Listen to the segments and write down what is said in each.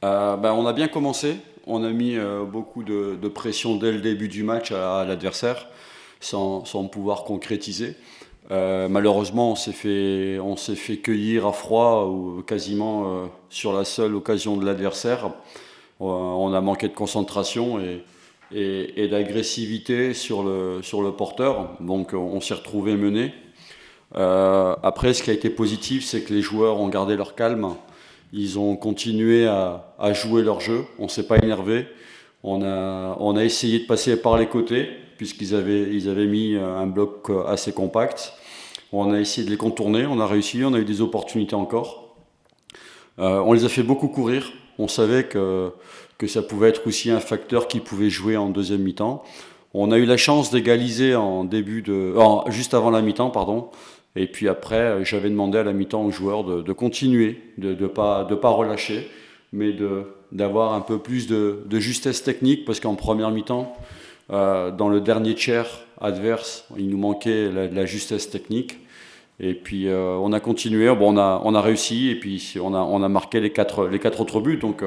On a bien commencé. On a mis beaucoup de pression dès le début du match à l'adversaire, sans pouvoir concrétiser. Malheureusement, on s'est fait cueillir à froid ou quasiment sur la seule occasion de l'adversaire. On a manqué de concentration et d'agressivité sur le porteur. Donc on s'est retrouvé mené. Après, ce qui a été positif, c'est que les joueurs ont gardé leur calme. Ils ont continué à jouer leur jeu. On ne s'est pas énervé. On a essayé de passer par les côtés, puisqu'ils avaient mis un bloc assez compact. On a essayé de les contourner. On a réussi. On a eu des opportunités encore. On les a fait beaucoup courir. On savait que ça pouvait être aussi un facteur qui pouvait jouer en deuxième mi-temps. On a eu la chance d'égaliser juste avant la mi-temps, pardon. Et puis après, j'avais demandé à la mi-temps aux joueurs de continuer, de pas relâcher, mais d'avoir un peu plus de justesse technique, parce qu'en première mi-temps, dans le dernier tiers adverse, il nous manquait la justesse technique. Et puis on a continué, bon, on a réussi, et puis on a marqué les quatre autres buts. Donc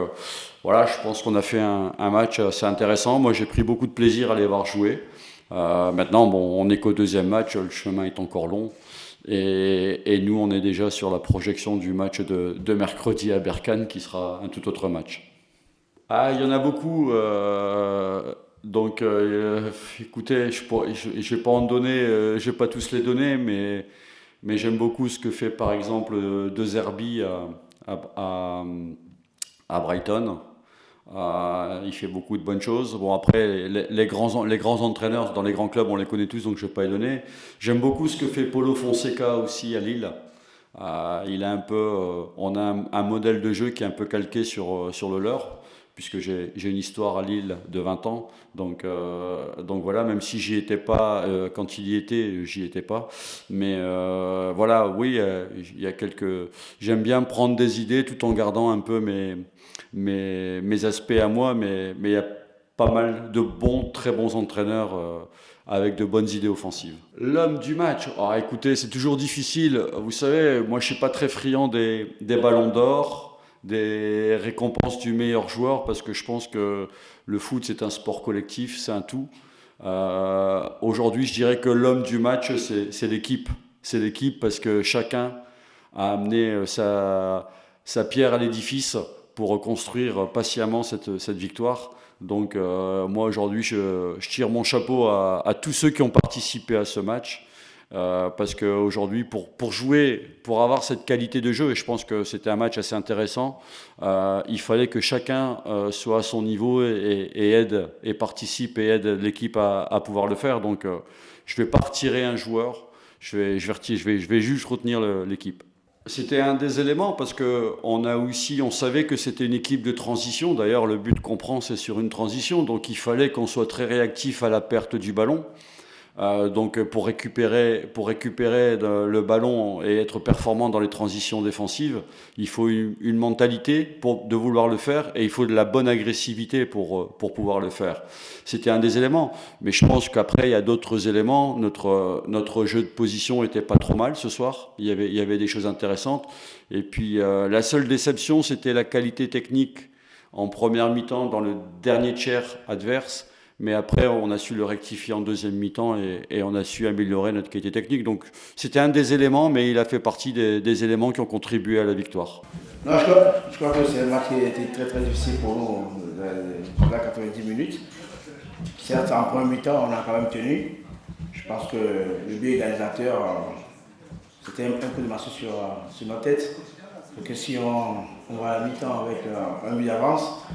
voilà, je pense qu'on a fait un match assez intéressant. Moi, j'ai pris beaucoup de plaisir à les voir jouer. Maintenant, bon, on n'est qu'au deuxième match, le chemin est encore long. Et nous, on est déjà sur la projection du match de mercredi à Berkane, qui sera un tout autre match. Ah, il y en a beaucoup. Écoutez, je vais pas en donner, je vais pas tous les donner, mais j'aime beaucoup ce que fait par exemple De Zerbi à, à- à Brighton. Il fait beaucoup de bonnes choses. Bon, après, les grands entraîneurs dans les grands clubs, on les connaît tous, donc je ne vais pas les donner. J'aime beaucoup ce que fait Paulo Fonseca aussi à Lille. On a un modèle de jeu qui est un peu calqué sur le leur, puisque j'ai une histoire à Lille de 20 ans. Donc voilà, même si j'y étais pas, quand il y était, j'y étais pas. Mais voilà, oui, il y a quelques. J'aime bien prendre des idées tout en gardant un peu mes aspects à moi, mais il y a pas mal de très bons entraîneurs avec de bonnes idées offensives. L'homme du match, écoutez, c'est toujours difficile. Vous savez, moi je suis pas très friand des ballons d'or, des récompenses du meilleur joueur, parce que je pense que le foot c'est un sport collectif, c'est un tout. Aujourd'hui, je dirais que l'homme du match, c'est l'équipe. C'est l'équipe parce que chacun a amené sa pierre à l'édifice pour reconstruire patiemment cette victoire. Donc moi aujourd'hui je tire mon chapeau à tous ceux qui ont participé à ce match. Parce qu'aujourd'hui, pour jouer, pour avoir cette qualité de jeu, et je pense que c'était un match assez intéressant, il fallait que chacun soit à son niveau et aide, et participe et aide l'équipe à pouvoir le faire. Donc je ne vais pas retirer un joueur, je vais juste retenir l'équipe. C'était un des éléments parce que on savait que c'était une équipe de transition. D'ailleurs, le but qu'on prend, c'est sur une transition. Donc, il fallait qu'on soit très réactif à la perte du ballon. Donc, pour récupérer le ballon et être performant dans les transitions défensives, il faut une mentalité de vouloir le faire, et il faut de la bonne agressivité pour pouvoir le faire. C'était un des éléments. Mais je pense qu'après, il y a d'autres éléments. Notre jeu de position était pas trop mal ce soir. Il y avait des choses intéressantes. Et puis, la seule déception, c'était la qualité technique en première mi-temps dans le dernier tiers adverse. Mais après, on a su le rectifier en deuxième mi-temps, et on a su améliorer notre qualité technique. Donc, c'était un des éléments, mais il a fait partie des éléments qui ont contribué à la victoire. Non, je crois que c'est un match qui a été très très difficile pour nous pendant 90 minutes. Certes, en premier mi-temps, on a quand même tenu. Je pense que le but égalisateur, c'était un coup de massue sur notre tête. Parce que si on va à la mi-temps avec un but d'avance,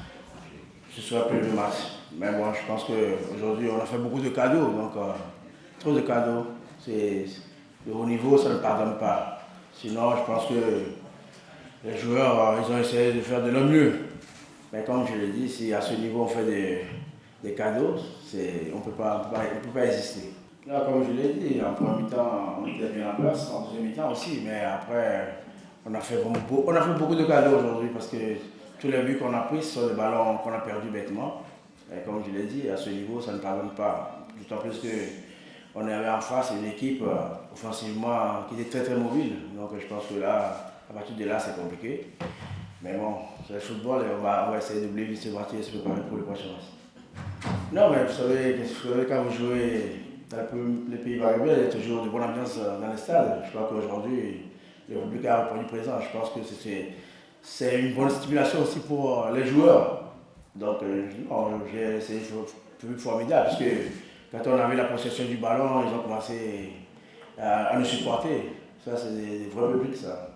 ce serait plus le match. Mais moi, je pense qu'aujourd'hui, on a fait beaucoup de cadeaux. Donc, trop de cadeaux. Le haut niveau, ça ne pardonne pas. Sinon, je pense que les joueurs, ils ont essayé de faire de leur mieux. Mais comme je l'ai dit, si à ce niveau on fait des cadeaux, on ne peut pas exister. Là, comme je l'ai dit, en premier mi-temps, on était bien en place, en deuxième mi-temps aussi, mais après, on a fait beaucoup de cadeaux aujourd'hui, parce que tous les buts qu'on a pris sont des ballons qu'on a perdus bêtement. Et comme je l'ai dit, à ce niveau, ça ne pardonne pas. D'autant plus qu'on avait en face une équipe offensivement qui était très très mobile. Donc je pense que là, à partir de là, c'est compliqué. Mais bon, c'est le football et on va essayer d'oublier ce match et se préparer pour le prochain match. Non, mais vous savez, quand vous jouez dans les pays maghrébins, il y a toujours de bonne ambiance dans les stades. Je crois qu'aujourd'hui, le public a répondu présent. Je pense que c'est une bonne stimulation aussi pour les joueurs. Donc, c'est un public formidable parce que quand on avait la possession du ballon, ils ont commencé à nous supporter. Ça, c'est des vrais publics, ça.